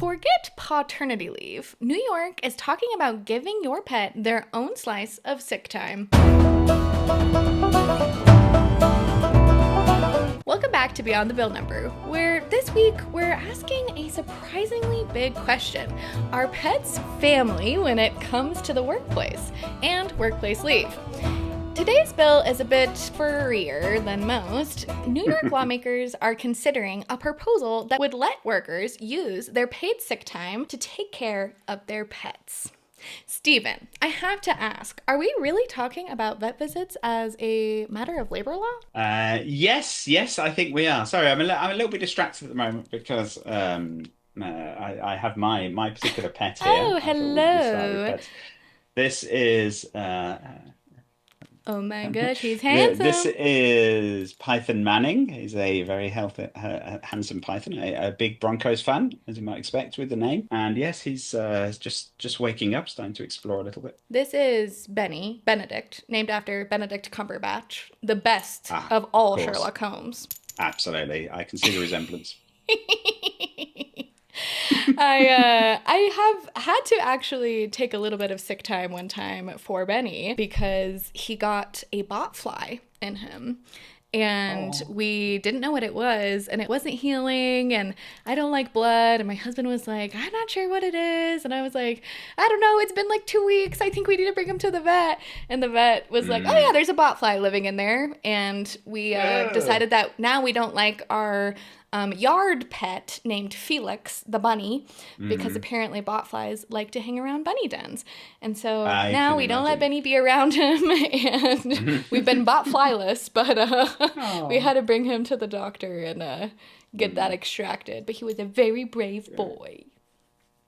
Forget paternity leave. New York is talking about giving your pet their own slice of sick time. Welcome back to Beyond the Bill Number, where this week we're asking a surprisingly big question. Are pets family when it comes to the workplace and workplace leave? Today's bill is a bit furrier than most. New York lawmakers are considering a proposal that would let workers use their paid sick time to take care of their pets. Stephen, I have to ask, are we really talking about vet visits as a matter of labor law? Yes, I think we are. Sorry, I'm a little bit distracted at the moment because I have my particular pet here. Oh, I thought we could start with hello. pets. This is Oh my gosh, he's this handsome. is Python Manning. He's a very healthy, handsome Python, a big Broncos fan, as you might expect with the name. And yes, he's just waking up, starting to explore a little bit. This is Benedict, named after Benedict Cumberbatch, the best Ah, of of all course, Sherlock Holmes. absolutely. I can see the resemblance. I have had to actually take a little bit of sick time one time for Benny because he got a bot fly in him. And Oh. we didn't know what it was, and it wasn't healing, and I don't like blood. And my husband was like, I'm not sure what it is. And I was like, I don't know, it's been like 2 weeks. I think we need to bring him to the vet. And the vet was like, oh yeah, Mm. there's a bot fly living in there. And we Oh. decided that now we don't like our yard pet named Felix, the bunny, because Mm. apparently botflies like to hang around bunny dens. And so I now can we don't let imagine. Benny be around him, and we've been botflyless, but we Oh. had to bring him to the doctor and get that Mm. extracted. But he was a very brave Yeah. boy.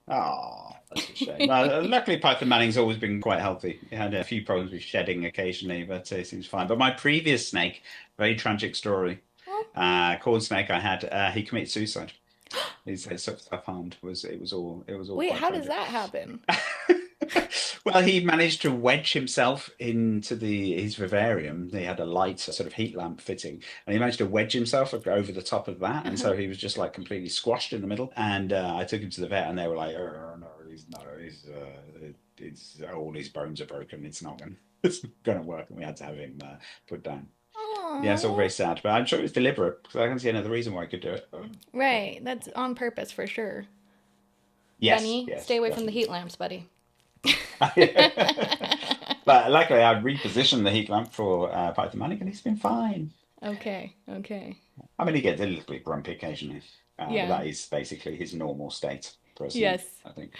Oh, that's a shame. Well, luckily, Python Manning's always been quite healthy. He had a few problems with shedding occasionally, but he seems fine. But my previous snake, very tragic story. Oh, Corn snake I had, he committed suicide. He's self-harmed. It was all wait, quite how does tragic. that happen? Well, he managed to wedge himself into the his vivarium. He had a light, a sort of heat lamp fitting, and he managed to wedge himself over the top of that, and so he was just like completely squashed in the middle. And I took him to the vet, and they were like, "Oh no, it's all his bones are broken. It's not going, it's not going to work." And we had to have him put down. Yeah, it's all Oh, very sad, but I'm sure it was deliberate because I can see another reason why I could do it. right. That's on purpose for sure. Yes, Benny, stay yes, away from the definitely. heat lamps, buddy. But luckily, I repositioned the heat lamp for Python Manic, and he's been fine. Okay, okay. I mean, he gets a little bit grumpy occasionally, but Yeah. that is basically his normal state for a snake, Yes. I think.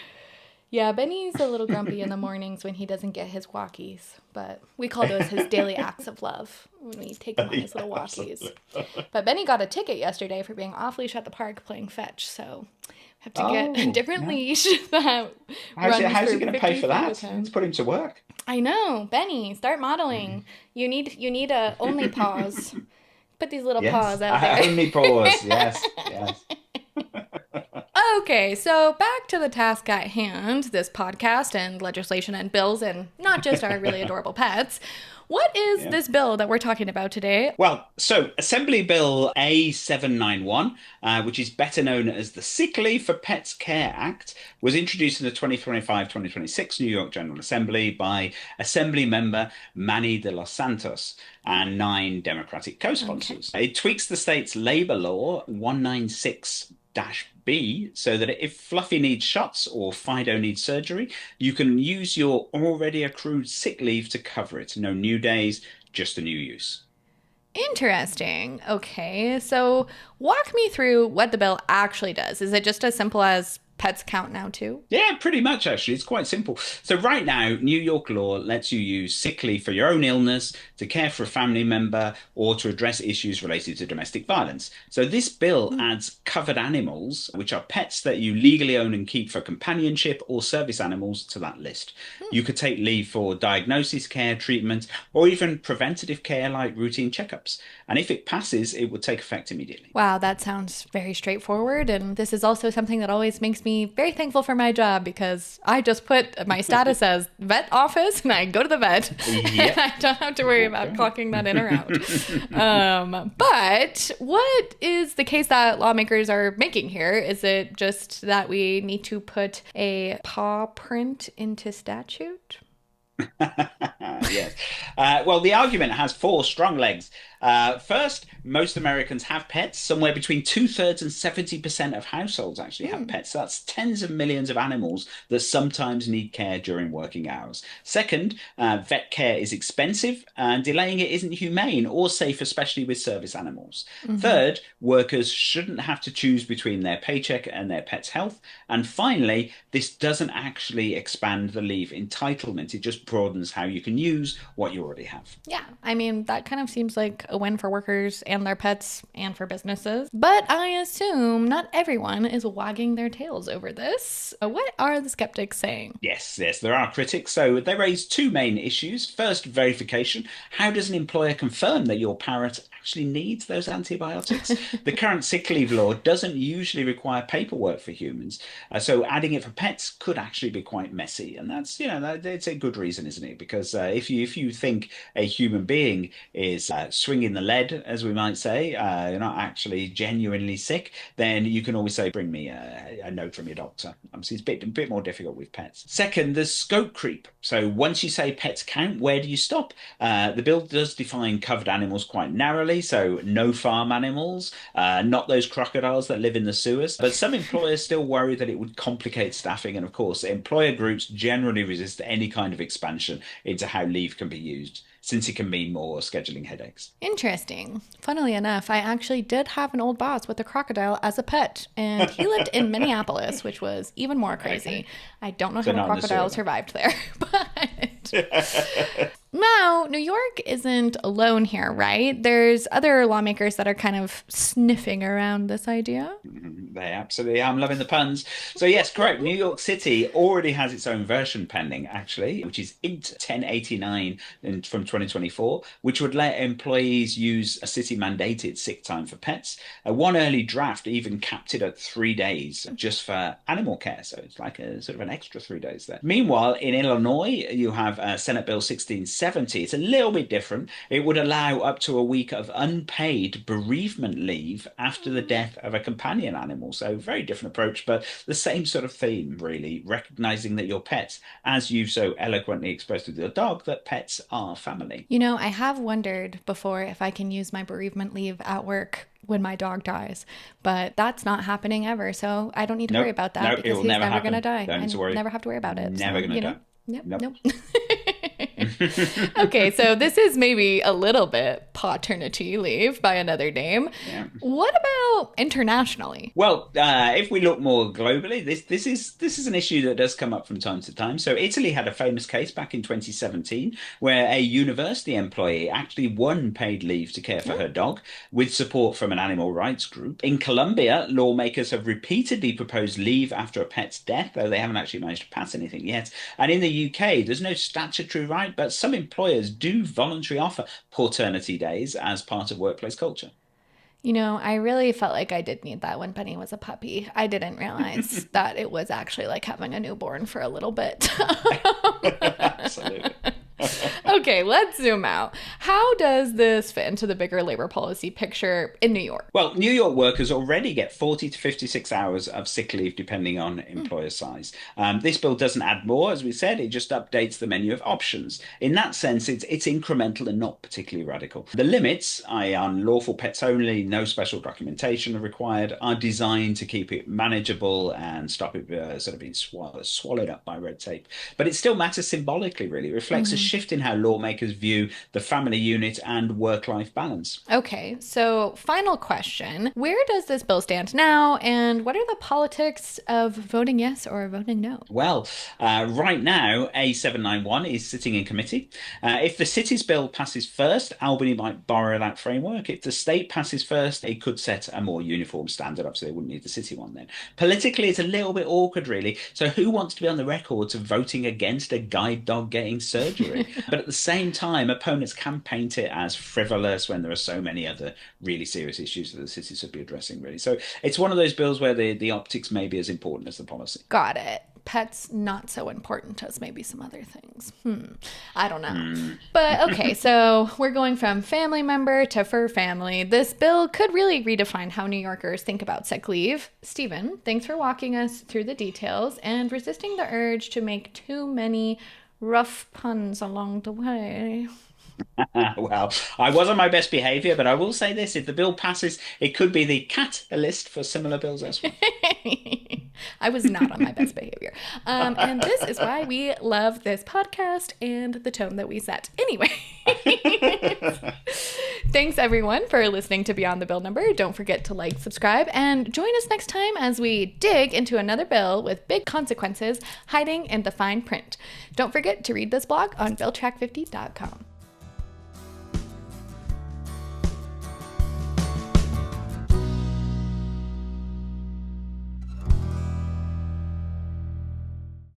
Yeah, Benny's a little grumpy in the mornings when he doesn't get his walkies, but we call those his daily acts of love when we take him on Yeah, his little walkies. absolutely. But Benny got a ticket yesterday for being off leash at the park playing fetch, so have to get a Oh, different yeah. leash that runs How's he for going to pay 50 for feet with that? Let's him. put him to work. I know, Benny, start modeling. You need a only paws. Put these little Yes, paws out there. only pause. Yes, yes. Okay, so back to the task at hand, this podcast and legislation and bills and not just our really adorable pets. What is Yeah. this bill that we're talking about today? Well, so Assembly Bill A791, which is better known as the Sick Leave for Pets Care Act, was introduced in the 2025-2026 New York General Assembly by Assembly member Manny de los Santos and 9 Democratic Okay. co-sponsors. It tweaks the state's labor law 196 B so that if Fluffy needs shots or Fido needs surgery, you can use your already accrued sick leave to cover it. No new days, just a new use. Interesting. Okay, so walk me through what the bill actually does. Is it just as simple as pets count now too? Yeah, pretty much actually. It's quite simple. So right now, New York law lets you use sick leave for your own illness, to care for a family member, or to address issues related to domestic violence. So this bill Hmm. adds covered animals, which are pets that you legally own and keep for companionship or service animals, to that list. Hmm. You could take leave for diagnosis, care, treatment, or even preventative care like routine checkups. And if it passes, it would take effect immediately. Wow, that sounds very straightforward, and this is also something that always makes me me very thankful for my job because I just put my status as vet office and I go to the vet. Yep. I don't have to worry about clocking that in or out. But what is the case that lawmakers are making here? Is it just that we need to put a paw print into statute? Yes. Well, the argument has four strong legs. First, most Americans have pets. Somewhere between 2/3 and 70% of households actually have pets. So that's tens of millions of animals that sometimes need care during working hours. Second, vet care is expensive and delaying it isn't humane or safe, especially with service animals. Third, workers shouldn't have to choose between their paycheck and their pet's health. And finally, this doesn't actually expand the leave entitlement. It just broadens how you can use what you already have. Yeah, I mean, that kind of seems like a win for workers and their pets and for businesses. But I assume not everyone is wagging their tails over this. What are the skeptics saying? Yes, there are critics. So they raise two main issues. First, verification. How does an employer confirm that your parrot actually needs those antibiotics? The current sick leave law doesn't usually require paperwork for humans. So adding it for pets could actually be quite messy. And that's, it's a good reason, isn't it? Because if you think a human being is swinging the lead, as we might say, you're not actually genuinely sick, then you can always say, bring me a note from your doctor. Obviously, it's a bit more difficult with pets. Second, there's scope creep. So once you say pets count, where do you stop? The bill does define covered animals quite narrowly, so no farm animals, not those crocodiles that live in the sewers. But some employers still worry that it would complicate staffing. And of course, employer groups generally resist any kind of expansion into how leave can be used, since it can mean more scheduling headaches. Interesting. Funnily enough, I actually did have an old boss with a crocodile as a pet, and he lived in Minneapolis, which was even more crazy. Okay. I don't know So how a not in the crocodile sewer. survived there, but... Now, New York isn't alone here, right? There's other lawmakers that are kind of sniffing around this idea. They absolutely are. I'm loving the puns. So yes, correct. New York City already has its own version pending, actually, which is Int 1089 from 2024, which would let employees use a city-mandated sick time for pets. One early draft even capped it at 3 days just for animal care. So it's like a sort of an extra 3 days there. Meanwhile, in Illinois, you have Senate Bill 1670. It's a little bit different. It would allow up to a week of unpaid bereavement leave after the death of a companion animal. So very different approach, but the same sort of theme, really, recognizing that your pets, as you've so eloquently expressed with your dog, that pets are family. You know, I have wondered before if I can use my bereavement leave at work when my dog dies, but that's not happening ever. So I don't need to worry about that because he's never going to die. Don't need to worry. Never have to worry about it. Never going to die. Yep, Nope. nope. Okay, so this is maybe a little bit paternity leave by another name. Yeah. What about internationally? Well, if we look more globally, this is an issue that does come up from time to time. So Italy had a famous case back in 2017 where a university employee actually won paid leave to care for her dog with support from an animal rights group. In Colombia, lawmakers have repeatedly proposed leave after a pet's death, though they haven't actually managed to pass anything yet. And in the UK, there's no statutory right, but some employers do voluntarily offer paternity days as part of workplace culture. You know, I really felt like I did need that when Penny was a puppy. I didn't realize that it was actually like having a newborn for a little bit. Absolutely. Okay, let's zoom out. How does this fit into the bigger labor policy picture in New York? Well, New York workers already get 40 to 56 hours of sick leave depending on employer size. This bill doesn't add more, as we said, it just updates the menu of options. In that sense, it's incremental and not particularly radical. The limits, i.e. on lawful pets only, no special documentation are required, are designed to keep it manageable and stop it sort of being swallowed up by red tape. But it still matters symbolically, really. It reflects a shift in how lawmakers view the family unit and work-life balance. Okay, so final question. Where does this bill stand now, and what are the politics of voting yes or voting no? Well, right now, A791 is sitting in committee. If the city's bill passes first, Albany might borrow that framework. If the state passes first, it could set a more uniform standard up, so they wouldn't need the city one then. Politically, it's a little bit awkward, really. So who wants to be on the record of voting against a guide dog getting surgery? But at the same time, opponents can paint it as frivolous when there are so many other really serious issues that the city should be addressing, really. So it's one of those bills where the optics may be as important as the policy. Got it. Pets not so important as maybe some other things. I don't know. But okay, so we're going from family member to fur family. This bill could really redefine how New Yorkers think about sick leave. Stephen, thanks for walking us through the details and resisting the urge to make too many rough puns along the way. Well, I was on my best behavior, but I will say this, if the bill passes, it could be the catalyst for similar bills elsewhere. I was not on my best behavior. And this is why we love this podcast and the tone that we set. Anyway, thanks everyone for listening to Beyond the Bill Number. Don't forget to like, subscribe, and join us next time as we dig into another bill with big consequences hiding in the fine print. Don't forget to read this blog on BillTrack50.com.